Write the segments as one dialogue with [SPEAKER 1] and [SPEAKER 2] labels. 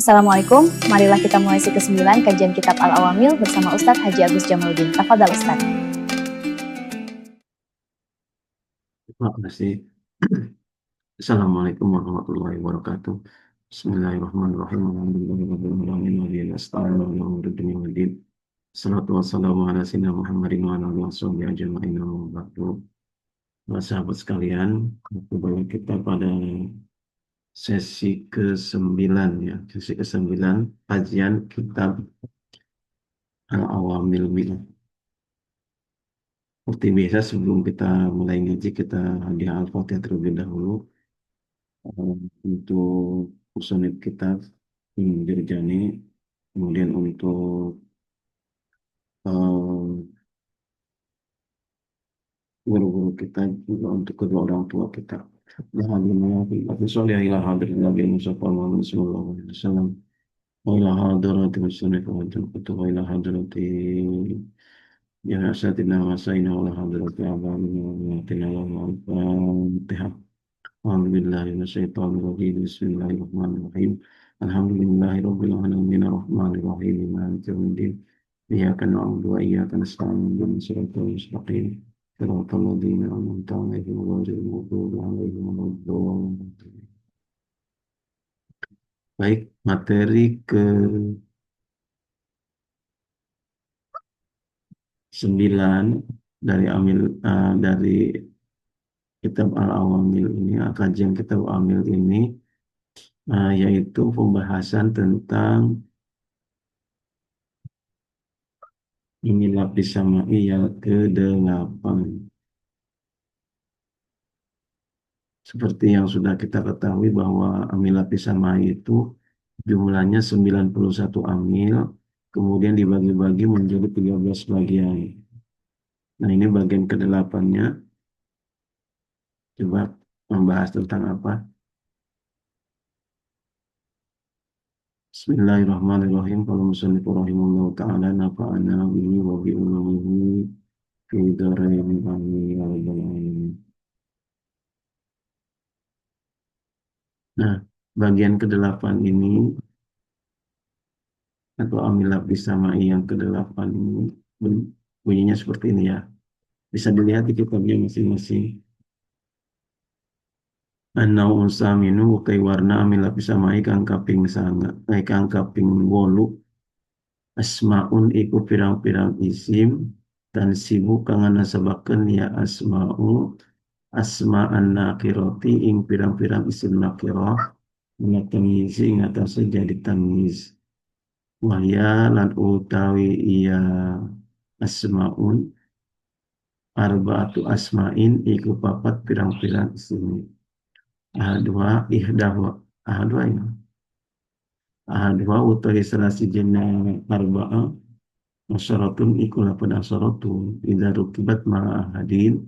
[SPEAKER 1] Assalamualaikum, marilah kita mulai sesi ke-9 kajian kitab Al-Awamil bersama Ustadz Haji Agus Jamaluddin. Tafadhal Ustadz.
[SPEAKER 2] Terima kasih. Assalamualaikum warahmatullahi wabarakatuh. Bismillahirrahmanirrahim. Alhamdulillahirrahmanirrahim. Assalatu wassalamu ala sayyidina Muhammadin wa ala alihi washabihi ajma'in. Sahabat sekalian, kembali kita pada sesi ke-9 ya. Sesi ke-9 kajian kitab Al-Awamil Mi'ah. Seperti biasa sebelum kita mulai ngaji, kita hadiah Al-Fatihah terlebih dahulu. Untuk musonif kitab Jurjani, kemudian untuk guru-guru kita, juga untuk kedua orang tua kita. Alhamdulillah, ila hadirin Nabi Mustafa Muhammad sallallahu alaihi wasallam, wa ila hadirati musonif wa kutub wa ila hadirati ya asatina wa sayna wa ila hadirati abamina wa tina wa al-fatihah. A'udzubillahi minasyaitonir rajim. Bismillahirrahmanirrahim. Alhamdulillahirabbil alamin arrahmanir rahim maliki yaumiddin. Iyyaka na'budu wa iyyaka nasta'in ihdinas siratal mustaqim. Siratal ladzina an'amta 'alaihim ghairil maghdubi 'alaihim waladdallin. Baik, materi ke-9 dari kitab Al-Awamil ini, kajian kitab Al-Awamil ini, yaitu pembahasan tentang ini lapis samai yang ke-8. Seperti yang sudah kita ketahui bahwa amil lapis samai itu jumlahnya 91 amil, kemudian dibagi-bagi menjadi 13 bagian. Nah, ini bagian ke-8-nya. Coba membahas tentang apa? Bismillahirrahmanirrahim. Qala musannif rahimahullahu ta'ala nafa'ana bihi wa bi ulumihi fi dharaini amin ya rabbal alamin. Nah, bagian ke-8 ini atau amil lapis samai yang ke-8 ini bunyinya seperti ini ya. Bisa dilihat di kitabnya masing-masing. An-nau saminu kai warna amil lapis samai kang kaping sangat kang kaping 8 asmaun iku pirang-pirang isim dan sibuk kang nasabaken ya asma'u asma'an nakirati ing pirang-pirang isim nakirah menatamizi ing atase jadi tamyiz. Wahya lan utawi iya asmaun arba'atu asma'in iku papat pirang-pirang isim. Ahadwa ini ahadwa utawi selasi jeneng arba'ah asyaratun iku lapan asyaratun idza rukibat ma'a ahadin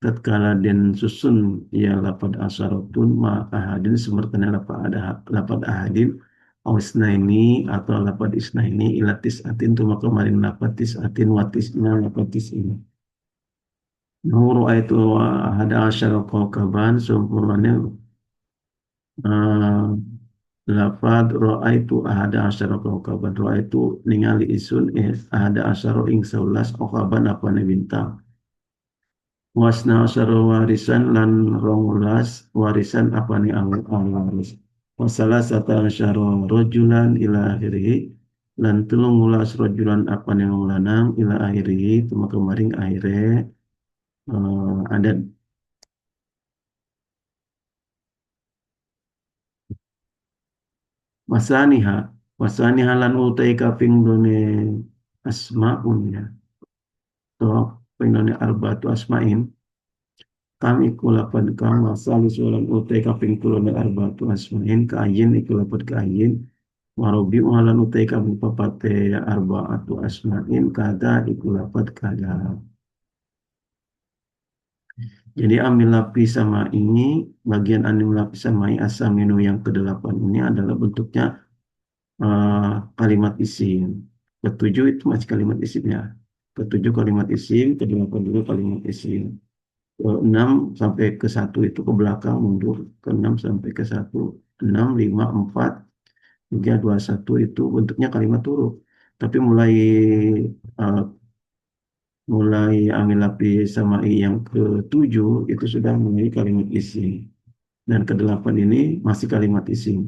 [SPEAKER 2] tatkala den susun ya lapan asyaratun ma'a ahadin semertana lapan ahadin isnaini atau lapan isnaini ilatis atin tu maka maring lapan tisatin watisna lapan ini. Nuru itu ada asyara kaukaban seumpamanya lafad ro'a itu ada asyara kaukaban. Ro'a itu ningali isun ada asyara ing 11 kaukaban apa bintang. Wasna asyara warisan lan 12 warisan apa ni waris. Wasalah sata asyara rojulan ila akhirih lan 13 rojulan apa ni lanang ila akhirih tuma kemaring akhirnya ada wasaniha lan utai kaping done asmaun ya atau pendone arba'atu asma'in kami kulapan kang wasali sulan utai kaping tulone arba'atu asma'in kaayin iku lapat kaayin warobi lan utai kaping papate arba'atu asma'in kada iku lapat kada. Jadi amil lapis sama ini, bagian amil lapis sama asaminu yang ke-8 ini adalah bentuknya kalimat isim. Ketujuh itu masih kalimat isimnya. Ketujuh kalimat isim, ke-8 juga kalimat isim. Ke-6 sampai ke-1 itu ke belakang mundur. Ke-6 sampai ke-1, 6, 5, 4, 3, 2, 1 itu bentuknya kalimat huruf. Tapi uh, mulai amil lapis sama i yang ke-7 itu sudah mulai kalimat isim. Dan ke-8 ini masih kalimat isim.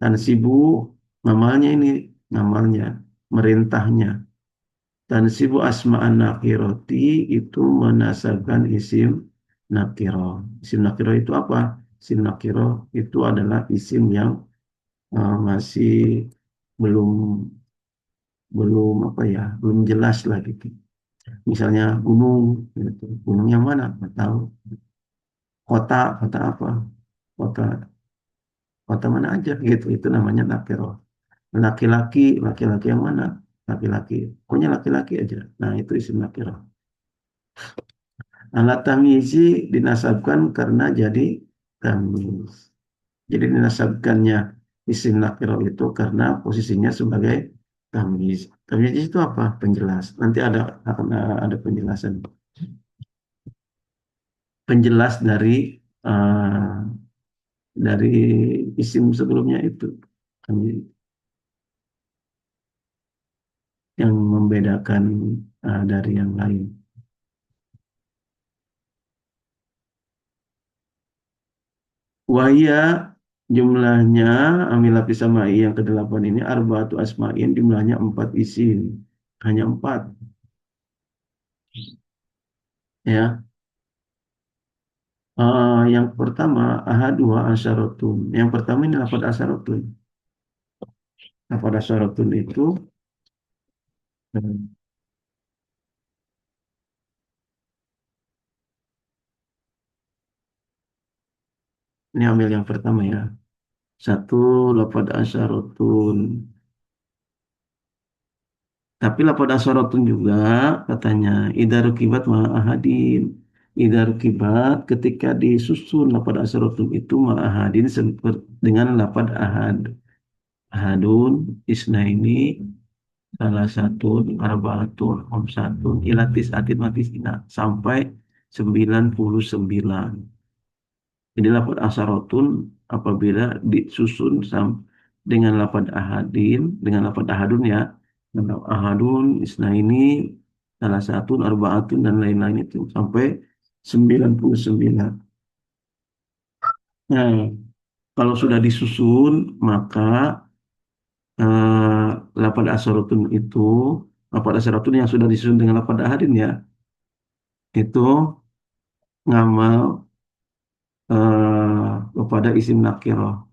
[SPEAKER 2] Dan sibuk ngamalnya ini, ngamalnya, merintahnya. Dan sibuk asma'an nakiroti itu menasabkan isim nakiro. Isim nakiro itu apa? Isim nakiro itu adalah isim yang masih belum belum apa ya, belum jelas lah gitu. Misalnya gunung, gitu. Gunung yang mana? Nggak tahu. Kota, kota apa? Kota, kota mana aja gitu. Itu namanya nakiro. Laki-laki, laki-laki yang mana? Laki-laki. Pokoknya laki-laki aja. Nah, itu isim nakiro. Alat tamyizi dinasabkan karena jadi tamyiz. Jadi dinasabkannya isim nakiro itu karena posisinya sebagai tamyiz. Tamyiz itu apa? Penjelas. Nanti akan ada penjelasan. Penjelas eh, dari isim sebelumnya itu. Tamyiz yang membedakan dari yang lain. Wahia jumlahnya amil lapis sama i yang ke-8 ini arba'atu asma'in jumlahnya 4 isim. Hanya 4 ya. Yang pertama ahadua asyaratun. Yang pertama ini lafaz asyaratun. Lafaz asyaratun itu eh, ini ambil yang pertama ya. Satu lafaz asyaratun. Tapi lafaz asyaratun juga katanya idza rukibat ma ahadin. Idza rukibat ketika disusun lafaz asyaratun itu ma ahadin seperti dengan lafaz ahad. Ahadun isnaini salah satu arba'atun khamsatun ilatis atin matisina sampai 99. Jadi lafaz asyaratun apabila disusun dengan lafaz ahadin, dengan lafaz ahadun ya, dengan ahadun isnaini salah satu arba'atun dan lain-lain itu sampai 99. Nah, kalau sudah disusun maka eh, lafaz asyaratun itu lafaz asyaratun yang sudah disusun dengan lafaz ahadin ya itu ngamal kepada isim nakirah.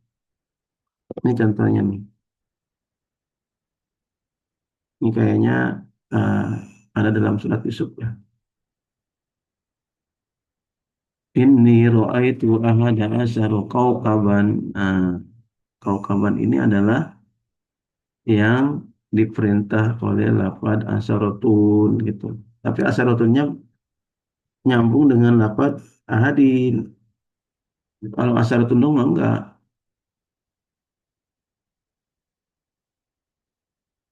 [SPEAKER 2] Ini contohnya nih. Ini kayaknya eh, ada dalam surat Yusuf ya. Inni ra'aitu ahada asyara kaukaban. Nah, kaukaban ini adalah yang diperintah oleh lafaz asyaratun gitu. Tapi asyarotunnya nyambung dengan lafaz ahadin. Kalau asyaratun dong enggak.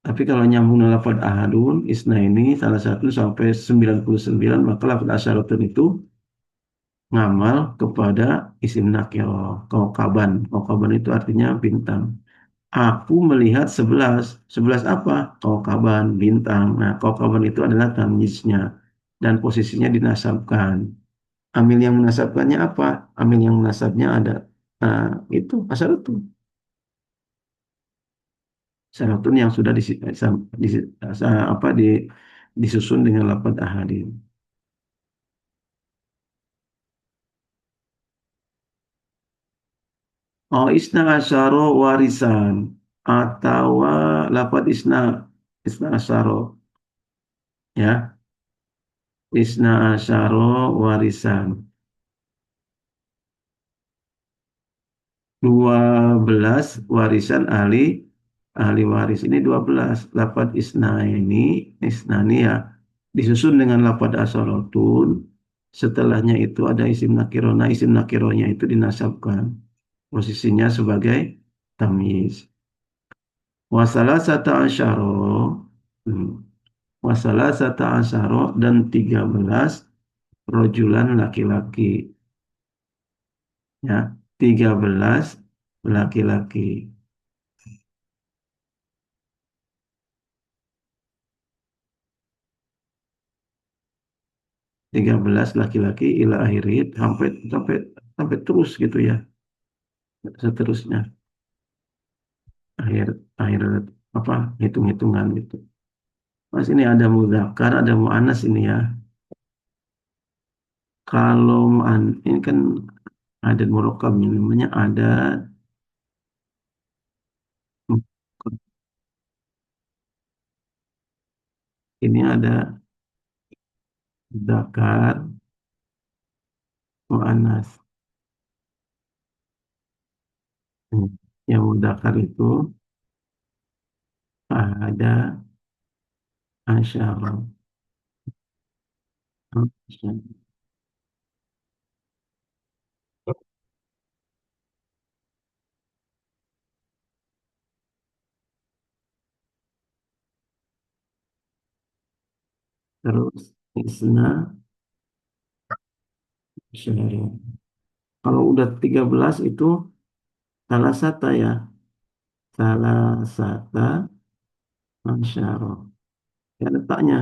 [SPEAKER 2] Tapi kalau nyambung dengan lafaz ahadun, isna ini salah satu sampai 99 maka lafaz asyaratun itu ngamal kepada isim nakirah. Kaukaban itu artinya bintang. Aku melihat 11. 11 apa? Kaukaban, bintang. Nah, kaukaban itu adalah tamyiznya. Dan posisinya dinasabkan. Amil yang menasabkannya apa? Amil yang menasabnya ada. Nah, itu asyaratun. Asyaratun yang sudah apa, disusun dengan lafaz ahadin. Oh, isna asyaro warisan atau lapat isna asyaro ya, isna asyaro warisan 12 warisan ahli ahli waris ini 12 lapat isna ini ya disusun dengan lapat asyarotun, setelahnya itu ada isim nakiro. Nah, isim nakironya itu dinasabkan posisinya sebagai tamyiz. Wasalah sata asyaro Wasalah sata asyara dan 13 rojulan laki-laki ya, 13 laki-laki. 13 laki-laki ila akhirit sampai sampai sampai terus gitu ya. Seterusnya akhir akhir apa hitung-hitungan gitu. Mas ini ada mudzakkar, ada muannas ini ya. Kalau ini kan ada murakkab namanya ada ini ada dzakar muannas. Hmm. Yang mudzakkar itu ada asyara. Terus isna asyara. Kalau udah 13 itu salah satu ya. Salah satu asyara. Ya, ada taknya.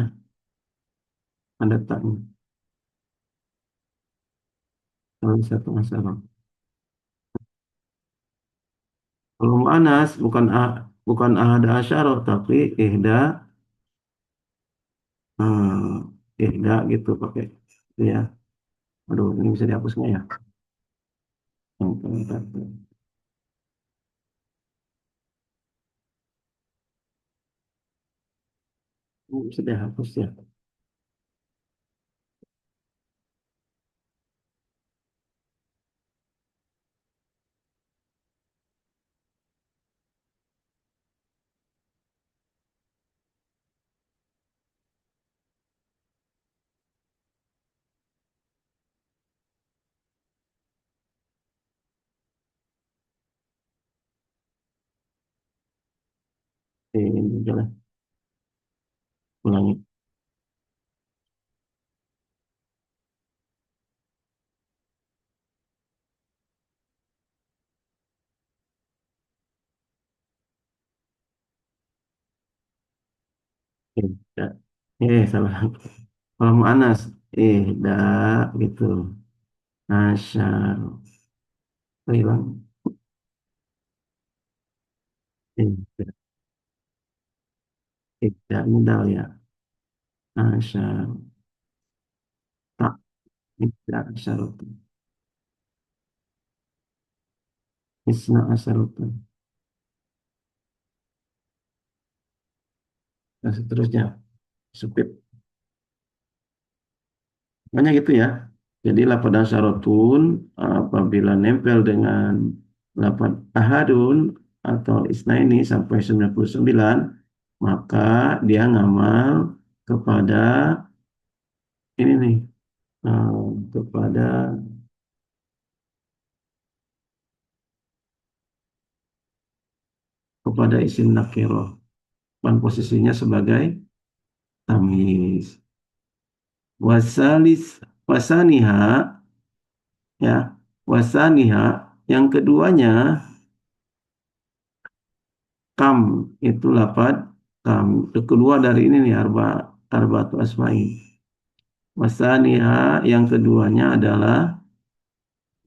[SPEAKER 2] Ada taknya. Salah satu asyara. Kalau mu'anas bukan ahada asyara tapi ihda ihda gitu pakai itu ya. Aduh, ini bisa dihapus nggak ya? Bentar. Ini bisa dihapus ya. Ini jelas. Ulangi. Ihda. Salah. Kalau mu'anas ihda gitu. Asyara. Hilang. Ihda. Ihda ini dal ya. Asyara. Tak. Ihda asyara. Isna asyara. Dan seterusnya. Supit. Banyak gitu ya. Jadi lapad asyaratun apabila nempel dengan lapad ahadun atau isnaini sampai 99, maka dia ngamal kepada ini nih, kepada isim nakirah. Dan posisinya sebagai tamyiz. Wasalis wasaniha ya, wasaniha yang keduanya kam itu lapad kam. Itu kedua dari ini nih arba'atu asma'i. Wasaniha yang keduanya adalah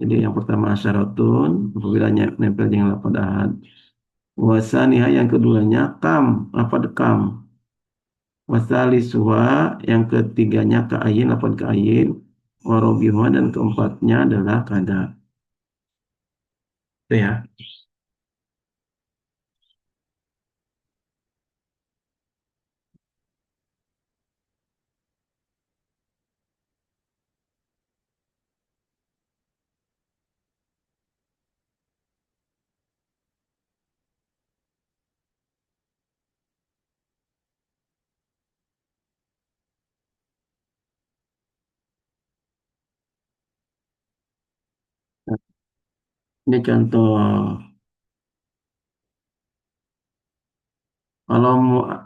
[SPEAKER 2] jadi yang pertama syaratun apabila nempel dengan lapad ahad. Wasaniha yang keduanya kam lapad kam. Wasalisuha yang ketiganya ka'ayin lapad ka'ayin. Warobiha dan keempatnya adalah kada. Itu ya. Nah, ini contoh. Kalau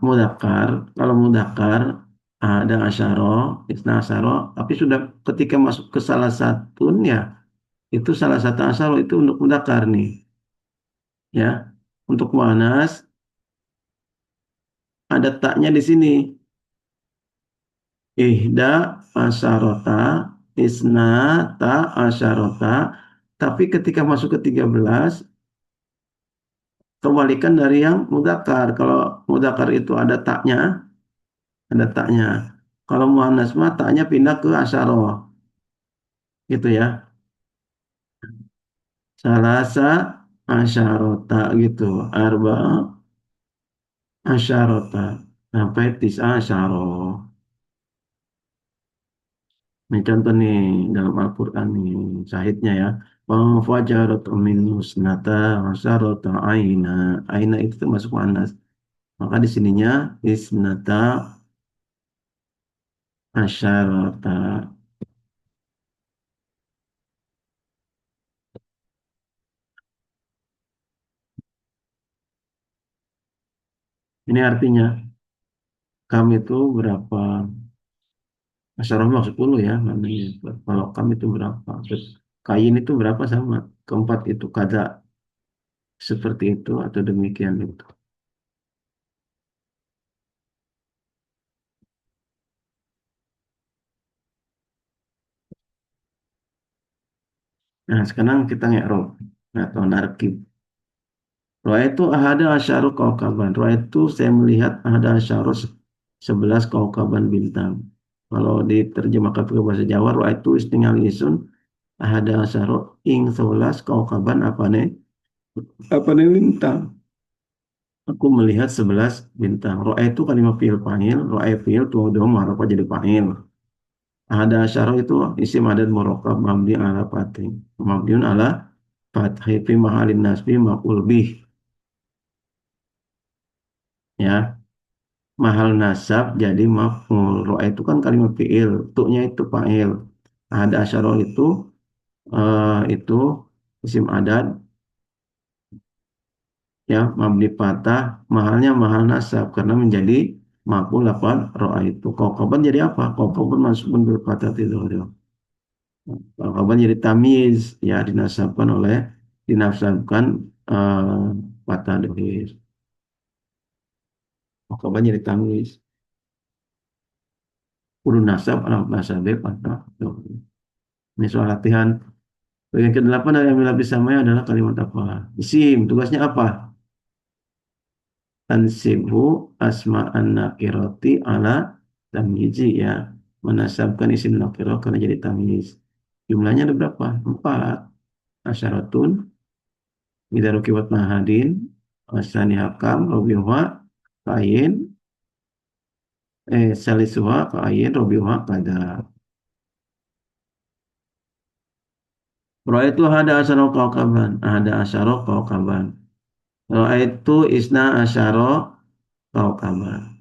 [SPEAKER 2] mudakar, kalau mudakar ada asyaro, isna asyaro, tapi sudah ketika masuk ke salah satunya, itu salah satu asyaro itu untuk mudakar nih, ya. Untuk muannas ada taknya di sini, ihda asyarota, isnata asyarota, tapi ketika masuk ke 13 kebalikan dari yang mudzakkar. Kalau mudzakkar itu ada taknya. Kalau muannas mah taknya pindah ke asyarah, gitu ya. Salasa asyarota gitu, arba asyarota sampai asyarah. Ini contoh nih dalam Al-Quran nih, syahidnya ya. Fajarat min husnata asyarata aina. Aina itu termasuk muannas. Maka di sininya isnata asyarata. Ini artinya kami itu berapa? Asyarah mah 10 ya namanya. Kalau kami itu berapa? Terus kain itu berapa sama? Keempat itu kada seperti itu atau demikian itu. Nah, sekarang kita ngerok atau narkib. Roa itu ahada asyaru kaukaban. Roa itu saya melihat ahada asyaru 11 kaukaban bintang. Kalau diterjemahkan ke bahasa Jawa, roa itu istingal isun ahada asyaru ing 11 kaukaban apa nih? Apa nih bintang? Aku melihat 11 bintang. Roa itu kalimat fi'il fa'il, roa fi'il tuh udah marapa jadi fa'il. Ahada asyaru itu isim adat murakkab mabni ala fathih. Mabniun ala fathih fi mahalin nasbi maf'ul bih. Ya, mahal nasab jadi maf'ul. Ro'a itu kan kalimat fi'il, tuknya itu fa'il. Ada asyara itu isim adat ya mabni patah, mahalnya mahal nasab karena menjadi maf'ul lafal ro'a itu. Kaukaban jadi apa? Kaukaban masuk bil patah itu. Kaukaban jadi tamiz ya dinasabkan eh, patah dohir. Kaukaban jadi tamiz. Kudu nasab, anak nasabe patah dohir. Ini soal latihan. Yang kedelapan dari amil lapis samanya adalah kalimat apa? Isim, tugasnya apa? Tansibu asma'an nakiroti ala tamyizi ya. Menasabkan isim nakirah karena jadi tamyiz. Jumlahnya ada berapa? 4. Asyaratun, midaruki wat mahadin, asani hakam, robiwa, kain, salisuha, kain, robiwa, kada. Roa itu ada asyara kaukaban. Ada asyara kaukaban. Roa itu isna asyara kaukaban.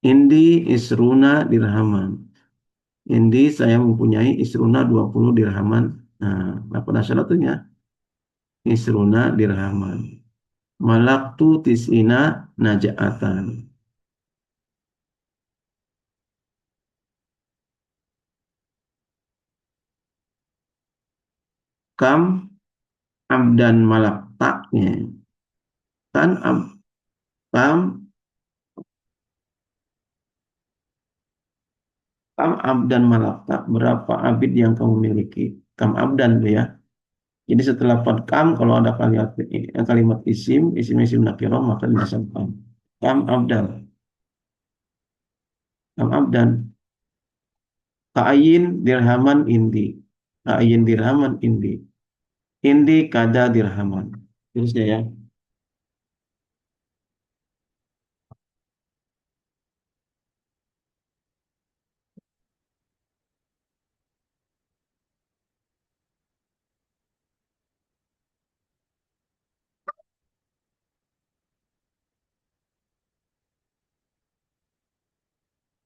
[SPEAKER 2] Indi isruna dirhaman. Indi saya mempunyai isruna 20 dirhaman. Nah, apa nasyaratunya? Isruna dirhaman. Malaktu tisina najaatan. Kam abdan malaktaknya. Kan kam kam abdan malaktak. Berapa abid yang kamu miliki? Kam abdan tuh ya. Jadi setelah kam kalau ada kalimat isim nakirah maka disebutkan kam abdan. Kam abdan. Ka'ayin dirhaman indi. Ka'ayin dirhaman indi. Indi kada dirhaman. Terusnya ya.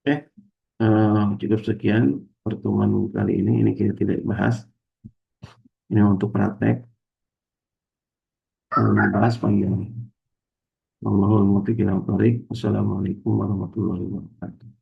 [SPEAKER 2] Oke, cukup sekian pertemuan kali ini. Ini kita tidak bahas. Ini untuk praktek. Bahas panjang. Allahul muwaffiq ila thoriq. Wassalamualaikum warahmatullahi wabarakatuh.